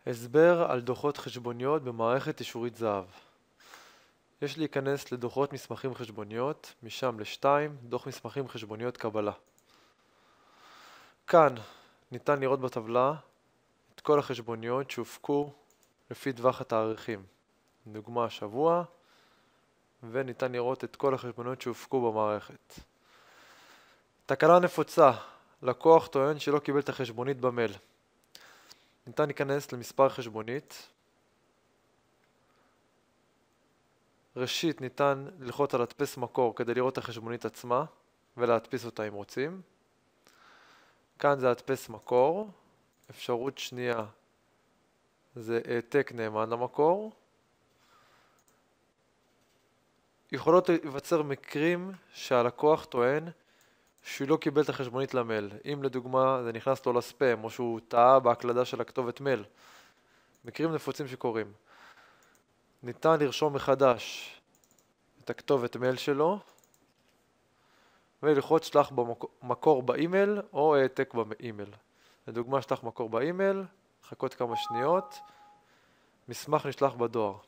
הסבר על דוחות חשבוניות במערכת אישורית זהב. יש להיכנס לדוחות מסמכים חשבוניות, משם ל2, דוח מסמכים חשבוניות קבלה. כאן ניתן לראות בטבלה את כל החשבוניות שהופקו לפי טווח התאריכים. דוגמה השבוע, וניתן לראות את כל החשבוניות שהופקו במערכת. תקלה נפוצה, לקוח טוען שלא קיבל את החשבונית במייל. ניתן להיכנס למספר חשבונית. ראשית ניתן ללחוץ על הדפס מקור כדי לראות את החשבונית עצמה ולהדפיס אותה אם רוצים. כאן זה הדפס מקור. אפשרות שנייה זה העתק נאמן למקור. יכולות להיווצר מקרים שהלקוח טוען שהוא לא קיבל את החשבונית למייל. אם לדוגמה זה נכנס לו לספאם או שהוא טעה בהקלדה של הכתובת מייל. מקרים נפוצים שקורים. ניתן לרשום מחדש את הכתובת מייל שלו וללחוץ שלח במקור באימייל או העתק באימייל. לדוגמה שלח מקור באימייל, לחכות כמה שניות, מסמך נשלח בדואר.